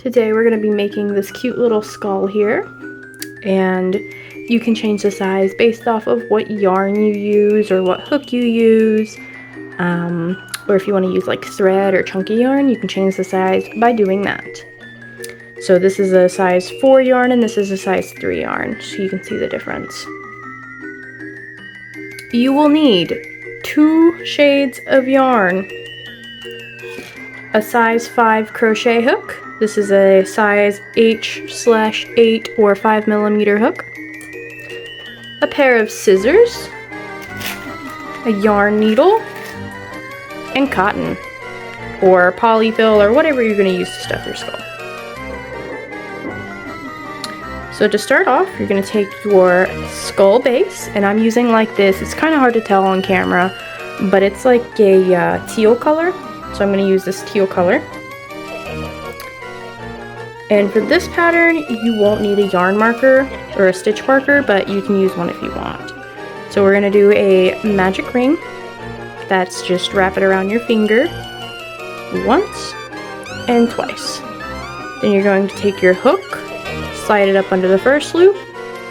Today we're going to be making this cute little skull here, and you can change the size based off of what yarn you use or what hook you use, or if you want to use like thread or chunky yarn, you can change the size by doing that. So this is a size 4 yarn and this is a size 3 yarn, so you can see the difference. You will need 2 shades of yarn, a size 5 crochet hook. This is a size H/8 or 5mm hook, a pair of scissors, a yarn needle, and cotton or polyfill or whatever you're going to use to stuff your skull. So to start off, you're going to take your skull base, and I'm using like this. It's kind of hard to tell on camera, but it's like a teal color. So I'm going to use this teal color. And for this pattern, you won't need a yarn marker or a stitch marker, but you can use one if you want. So we're going to do a magic ring. That's just wrap it around your finger once and twice. Then you're going to take your hook, slide it up under the first loop,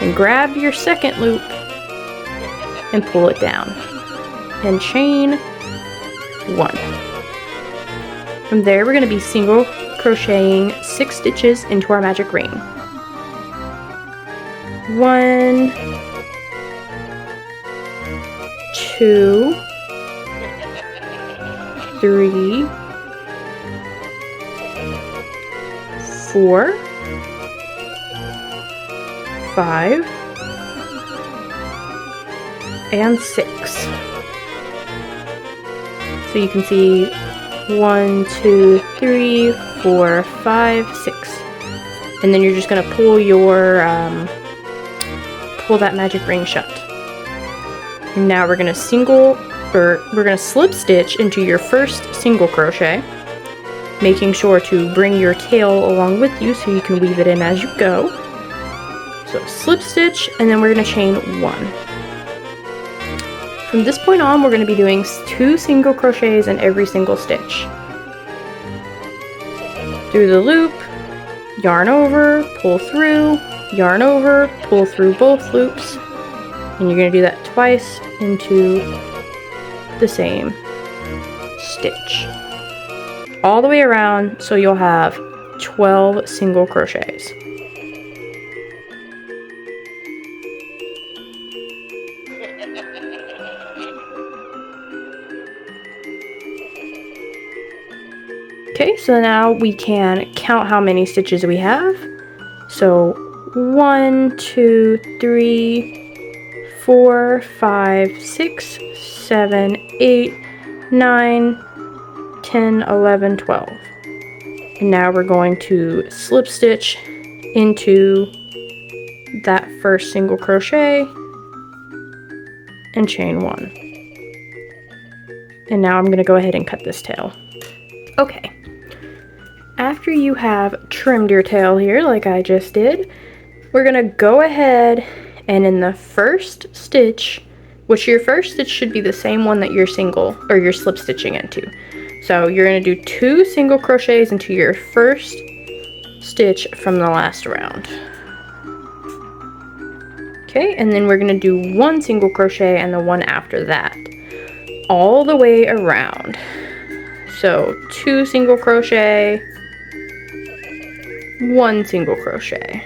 and grab your second loop and pull it down. And chain 1. From there, we're going to be single crocheting 6 stitches into our magic ring. 1, 2, 3, 4, 5, and 6. So you can see 1, 2, 3, 4, 5, 6. And then you're just going to pull your pull that magic ring shut. And now we're going to slip stitch into your first single crochet, making sure to bring your tail along with you so you can weave it in as you go. So slip stitch, and then we're going to chain 1. From this point on, we're going to be doing 2 single crochets in every single stitch. Through the loop, yarn over, pull through, yarn over, pull through both loops, and you're going to do that twice into the same stitch. All the way around, so you'll have 12 single crochets. Okay, so now we can count how many stitches we have. So 1, 2, 3, 4, 5, 6, 7, 8, 9, 10, 11, 12. And now we're going to slip stitch into that first single crochet and chain 1. And now I'm going to go ahead and cut this tail. Okay. After you have trimmed your tail here, like I just did, we're going to go ahead and in the first stitch, which your first stitch should be the same one that you're slip stitching into. So you're going to do 2 single crochets into your first stitch from the last round. Okay, and then we're going to do 1 single crochet and the one after that, all the way around. So 2 single crochet, 1 single crochet,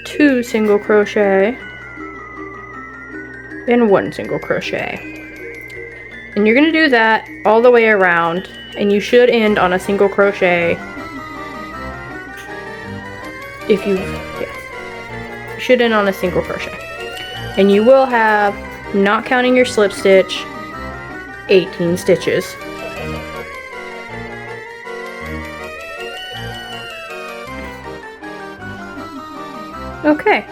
2 single crochet, and 1 single crochet. And you're going to do that all the way around, and you should end on a single crochet. You should end on a single crochet. And you will have, not counting your slip stitch, 18 stitches. Okay,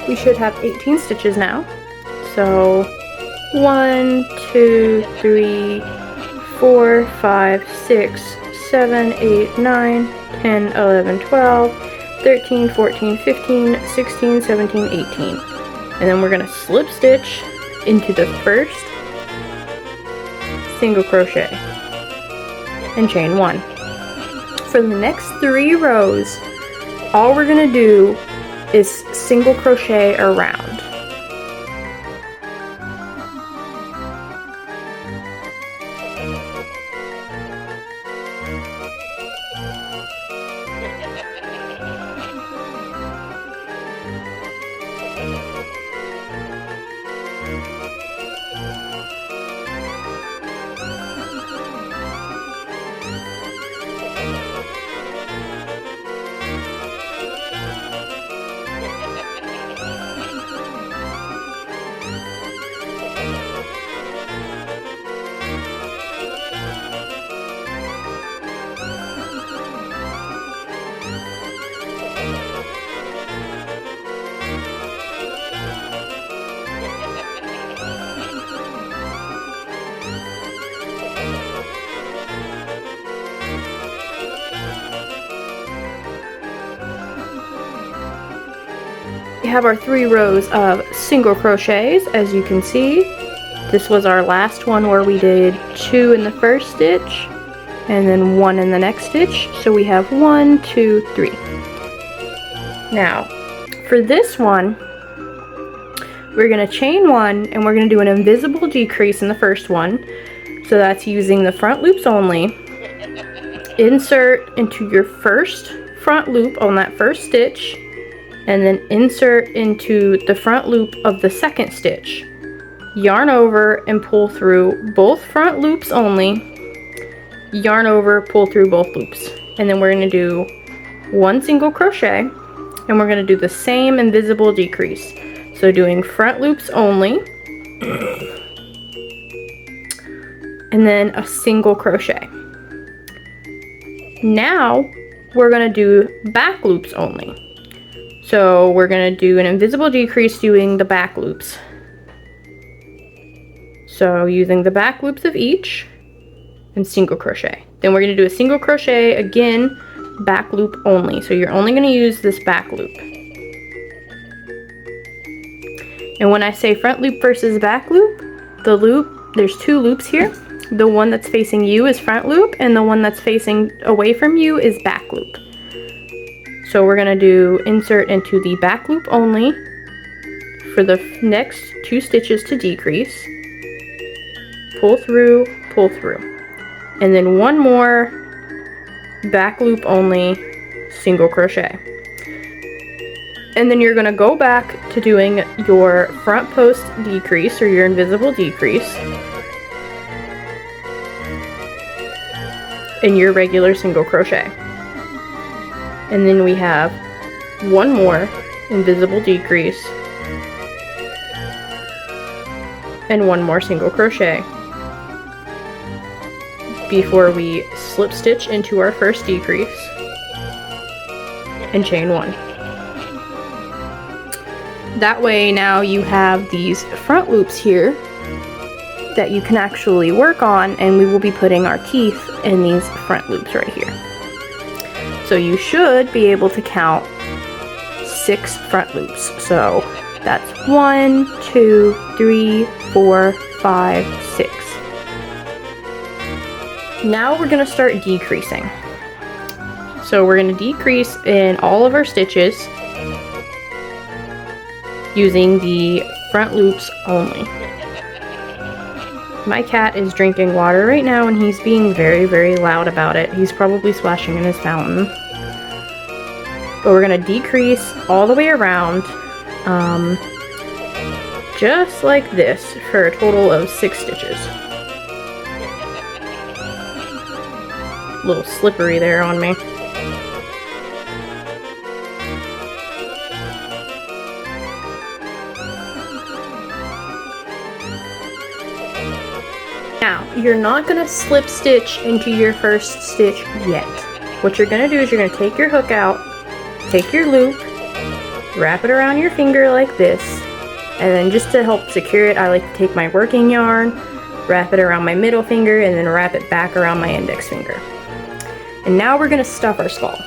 we should have 18 stitches now. So 1, 2, 3, 4, 5, 6, 7, 8, 9, 10, 11, 12, 13, 14, 15, 16, 17, 18. And then we're going to slip stitch into the first single crochet and chain 1. For the next 3 rows, all we're gonna do is single crochet around. We have our 3 rows of single crochets, as you can see. This was our last one where we did 2 in the first stitch and then 1 in the next stitch. So we have 1, 2, 3. Now, for this one, we're going to chain 1 and we're going to do an invisible decrease in the first one. So that's using the front loops only. Insert into your first front loop on that first stitch, and then insert into the front loop of the second stitch. Yarn over and pull through both front loops only. Yarn over, pull through both loops. And then we're going to do 1 single crochet, and we're going to do the same invisible decrease. So doing front loops only, and then a single crochet. Now we're going to do back loops only. So we're going to do an invisible decrease doing the back loops. So using the back loops of each and single crochet. Then we're going to do a single crochet again, back loop only. So you're only going to use this back loop. And when I say front loop versus back loop, there's 2 loops here. The one that's facing you is front loop, and the one that's facing away from you is back loop. So we're going to do insert into the back loop only for the next 2 stitches to decrease. Pull through, and then 1 more back loop only, single crochet. And then you're going to go back to doing your front post decrease or your invisible decrease and your regular single crochet. And then we have 1 more invisible decrease and 1 more single crochet before we slip stitch into our first decrease and chain 1. That way now you have these front loops here that you can actually work on, and we will be putting our teeth in these front loops right here. So you should be able to count 6 front loops. So that's 1, 2, 3, 4, 5, 6. Now we're going to start decreasing. So we're going to decrease in all of our stitches using the front loops only. My cat is drinking water right now and he's being very, very loud about it. He's probably splashing in his fountain. But we're going to decrease all the way around, just like this, for a total of 6 stitches. A little slippery there on me. Now, you're not going to slip stitch into your first stitch yet. What you're going to do is you're going to take your hook out, take your loop, wrap it around your finger like this, and then just to help secure it, I like to take my working yarn, wrap it around my middle finger, and then wrap it back around my index finger. And now we're going to stuff our skull.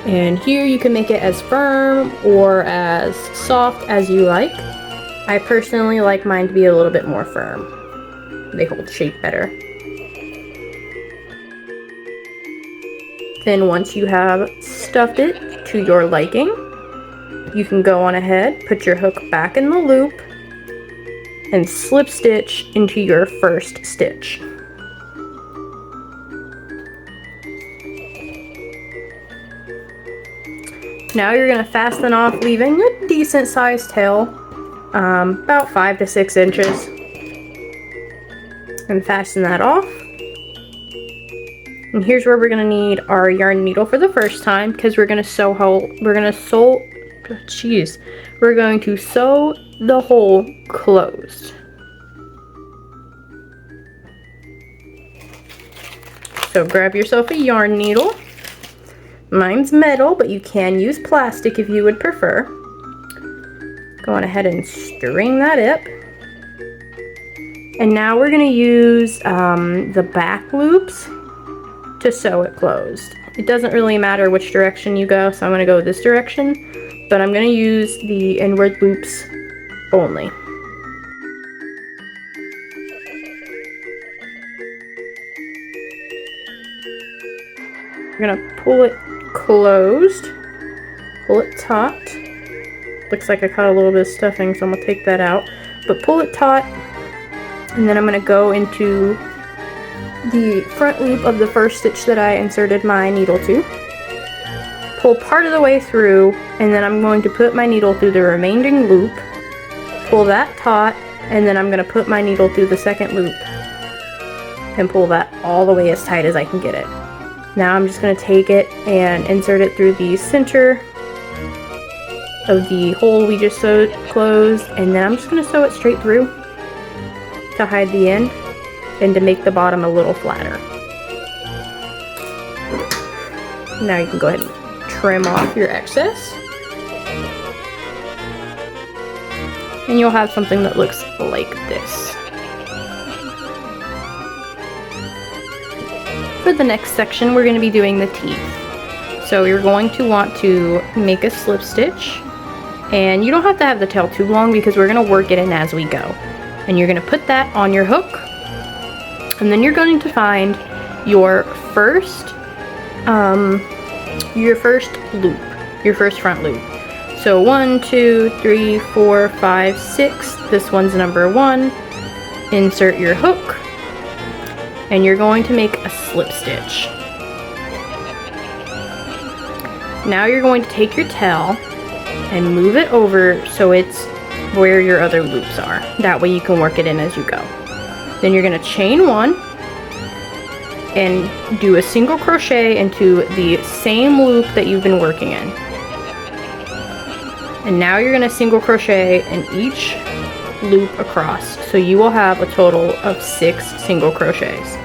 And here you can make it as firm or as soft as you like. I personally like mine to be a little bit more firm. They hold shape better. Then once you have stuffed it to your liking, you can go on ahead, put your hook back in the loop, and slip stitch into your first stitch. Now you're going to fasten off, leaving a decent sized tail, about 5 to 6 inches, and fasten that off. And here's where we're going to need our yarn needle for the first time, because we're going to sew the hole closed. So grab yourself a yarn needle. Mine's metal, but you can use plastic if you would prefer. Go on ahead and string that up. And now we're going to use the back loops to sew it closed. It doesn't really matter which direction you go, so I'm going to go this direction, but I'm going to use the inward loops only. We're going to pull it closed, pull it taut. Looks like I caught a little bit of stuffing, so I'm going to take that out. But pull it taut, and then I'm going to go into the front loop of the first stitch that I inserted my needle to. Pull part of the way through, and then I'm going to put my needle through the remaining loop, pull that taut, and then I'm going to put my needle through the second loop and pull that all the way as tight as I can get it. Now I'm just going to take it and insert it through the center of the hole we just sewed closed, and then I'm just going to sew it straight through to hide the end and to make the bottom a little flatter. Now you can go ahead and trim off your excess, and you'll have something that looks like this. For the next section, we're going to be doing the teeth. So you're going to want to make a slip stitch, and you don't have to have the tail too long because we're going to work it in as we go. And you're going to put that on your hook, and then you're going to find your first loop, your first front loop. So 1, 2, 3, 4, 5, 6. This one's number 1. Insert your hook, and you're going to make a slip stitch. Now you're going to take your tail and move it over so it's where your other loops are. That way you can work it in as you go. Then you're going to chain 1 and do a single crochet into the same loop that you've been working in. And now you're going to single crochet in each loop across, so you will have a total of 6 single crochets.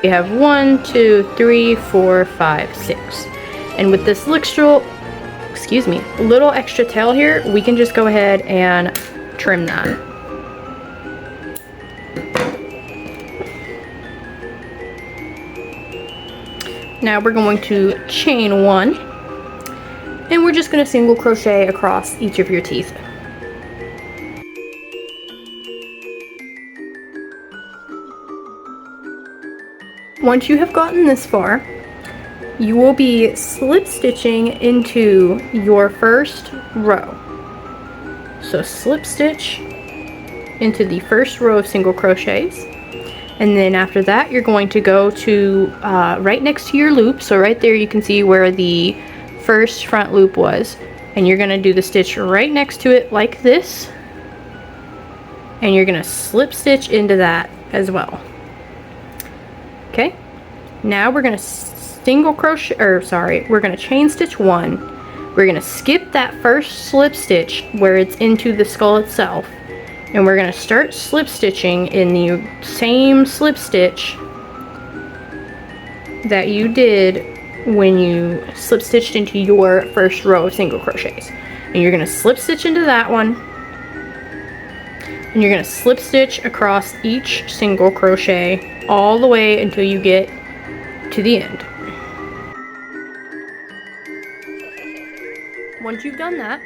You have 1, 2, 3, 4, 5, 6. And with this little extra tail here, we can just go ahead and trim that. Now we're going to chain 1, and we're just going to single crochet across each of your teeth. Once you have gotten this far, you will be slip stitching into your first row. So slip stitch into the first row of single crochets, and then after that you're going to go to right next to your loop. So right there you can see where the first front loop was, and you're going to do the stitch right next to it like this, and you're going to slip stitch into that as well. Okay, now we're going to we're going to chain stitch 1. We're going to skip that first slip stitch where it's into the skull itself, and we're going to start slip stitching in the same slip stitch that you did when you slip stitched into your first row of single crochets. And you're going to slip stitch into that one, and you're going to slip stitch across each single crochet all the way until you get to the end. Once you've done that,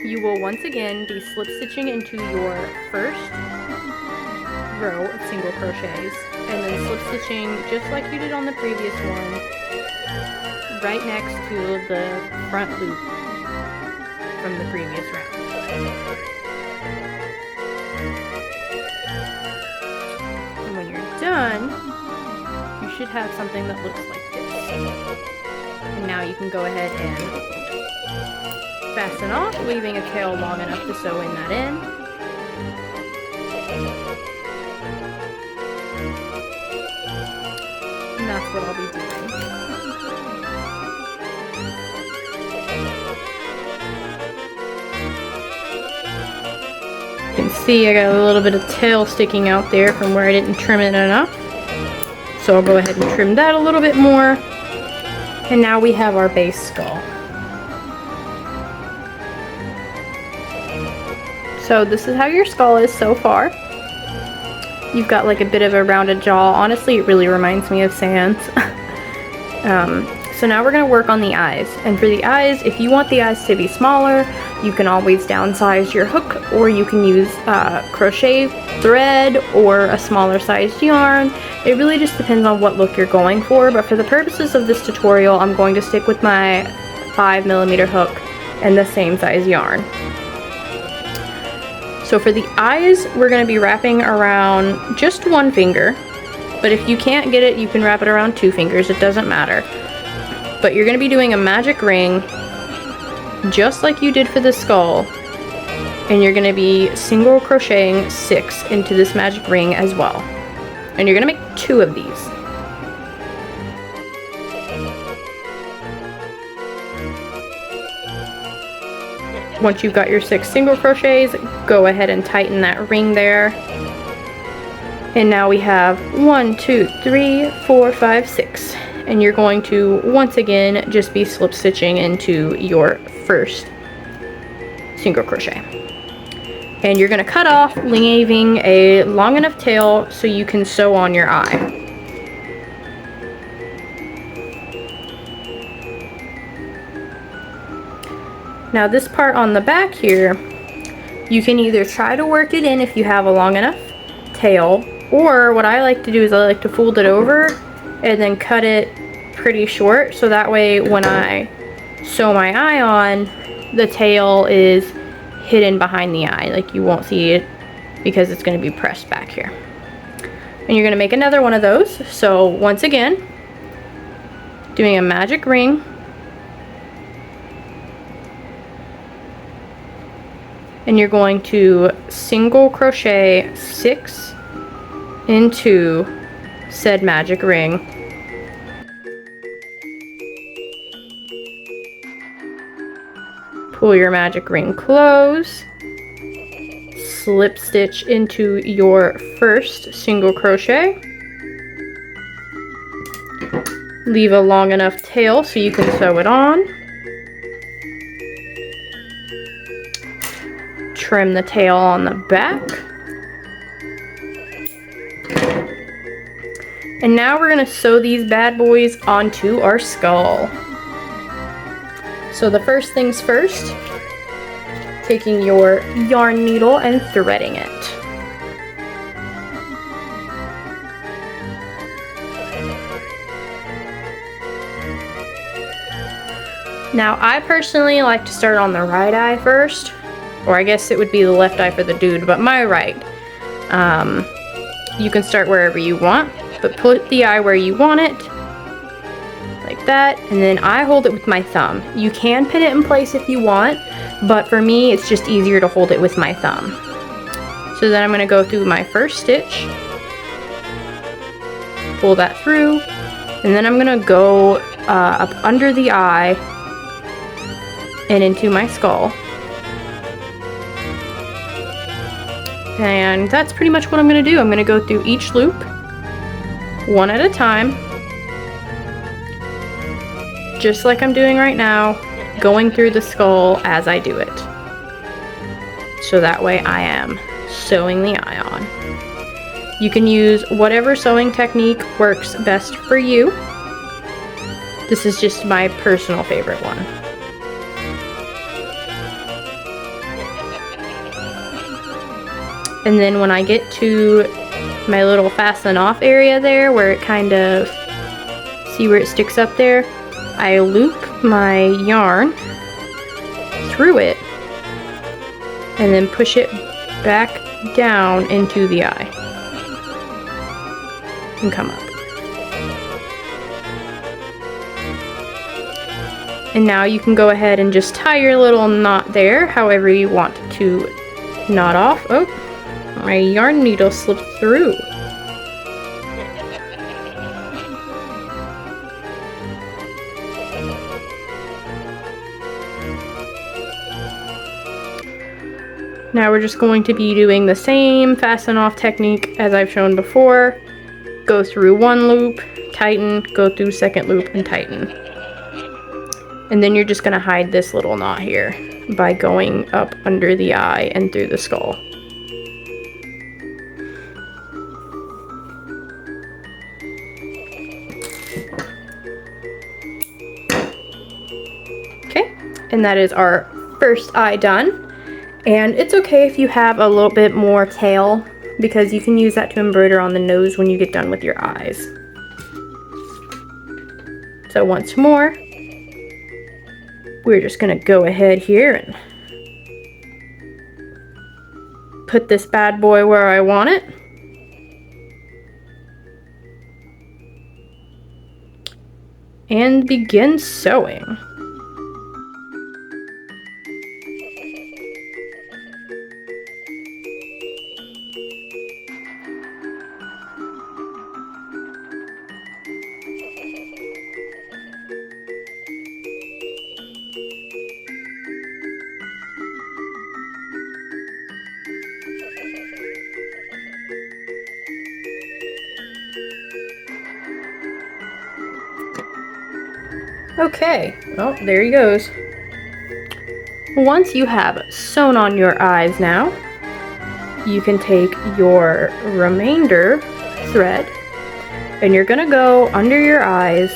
you will once again be slip stitching into your first row of single crochets and then slip stitching just like you did on the previous one right next to the front loop from the previous round. And when you're done, you should have something that looks like this. And now you can go ahead and fasten off, leaving a tail long enough to sew in that end. And that's what I'll be doing. You can see I got a little bit of tail sticking out there from where I didn't trim it enough. So I'll go ahead and trim that a little bit more. And now we have our base skull. So this is how your skull is so far. You've got like a bit of a rounded jaw. Honestly, it really reminds me of Sans. So now we're going to work on the eyes. And for the eyes, if you want the eyes to be smaller, you can always downsize your hook, or you can use crochet thread or a smaller sized yarn. It really just depends on what look you're going for, but for the purposes of this tutorial, I'm going to stick with my 5mm hook and the same size yarn. So for the eyes, we're going to be wrapping around just one finger, but if you can't get it, you can wrap it around 2 fingers, it doesn't matter. But you're going to be doing a magic ring, just like you did for the skull, and you're going to be single crocheting 6 into this magic ring as well. And you're going to make 2 of these. Once you've got your 6 single crochets, go ahead and tighten that ring there. And now we have 1, 2, 3, 4, 5, 6. And you're going to, once again, just be slip stitching into your first single crochet. And you're going to cut off, leaving a long enough tail so you can sew on your eye. Now this part on the back here, you can either try to work it in if you have a long enough tail, or what I like to do is I like to fold it over and then cut it pretty short, so that way when I sew my eye on, the tail is hidden behind the eye, like you won't see it because it's going to be pressed back here. And you're going to make another one of those. So once again, doing a magic ring, and you're going to single crochet 6 into said magic ring. Pull your magic ring close, slip stitch into your first single crochet, leave a long enough tail so you can sew it on, trim the tail on the back, and now we're going to sew these bad boys onto our skull. So the first things first, taking your yarn needle and threading it. Now I personally like to start on the right eye first, or I guess it would be the left eye for the dude, but my right. You can start wherever you want, but put the eye where you want it. Like that, and then I hold it with my thumb. You can pin it in place if you want, but for me it's just easier to hold it with my thumb. So then I'm going to go through my first stitch, pull that through, and then I'm going to go up under the eye and into my skull. And that's pretty much what I'm going to do. I'm going to go through each loop one at a time, just like I'm doing right now, going through the skull as I do it. So that way I am sewing the eye on. You can use whatever sewing technique works best for you. This is just my personal favorite one. And then when I get to my little fasten off area there where it kind of, see where it sticks up there? I loop my yarn through it and then push it back down into the eye and come up. And now you can go ahead and just tie your little knot there however you want to knot off. Oh, my yarn needle slipped through. Now we're just going to be doing the same fasten off technique as I've shown before. Go through one loop, tighten, go through second loop and tighten. And then you're just going to hide this little knot here by going up under the eye and through the skull. Okay, and that is our first eye done. And it's okay if you have a little bit more tail, because you can use that to embroider on the nose when you get done with your eyes. So once more, we're just gonna go ahead here and put this bad boy where I want it. And begin sewing. Okay, well, there he goes. Once you have sewn on your eyes now, you can take your remainder thread and you're gonna go under your eyes,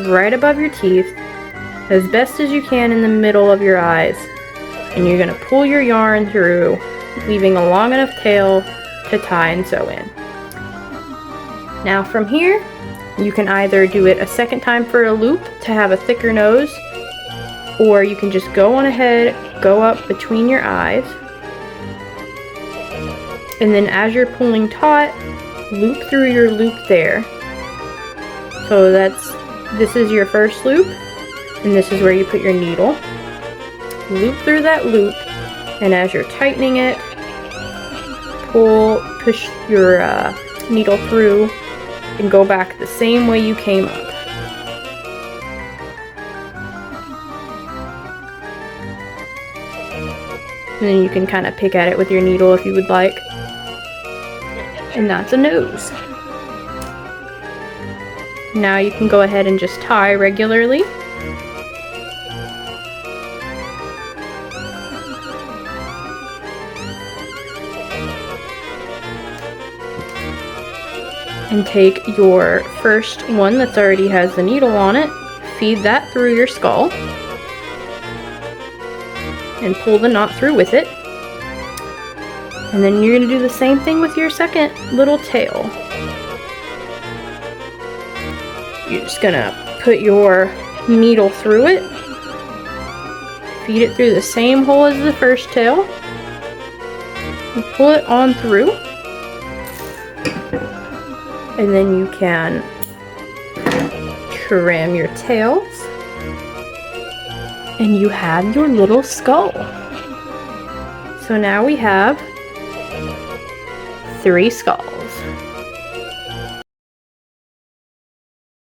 right above your teeth, as best as you can in the middle of your eyes. And you're gonna pull your yarn through, leaving a long enough tail to tie and sew in. Now from here, you can either do it a second time for a loop to have a thicker nose, or you can just go on ahead, go up between your eyes, and then as you're pulling taut, loop through your loop there. So this is your first loop, and this is where you put your needle. Loop through that loop, and as you're tightening it, push your needle through and go back the same way you came up. And then you can kind of pick at it with your needle if you would like. And that's a nose. Now you can go ahead and just tie regularly. And take your first one that's already has the needle on it, feed that through your skull, and pull the knot through with it. And then you're going to do the same thing with your second little tail. You're just going to put your needle through it, feed it through the same hole as the first tail, and pull it on through. And then you can trim your tails, and you have your little skull. So now we have 3 skulls.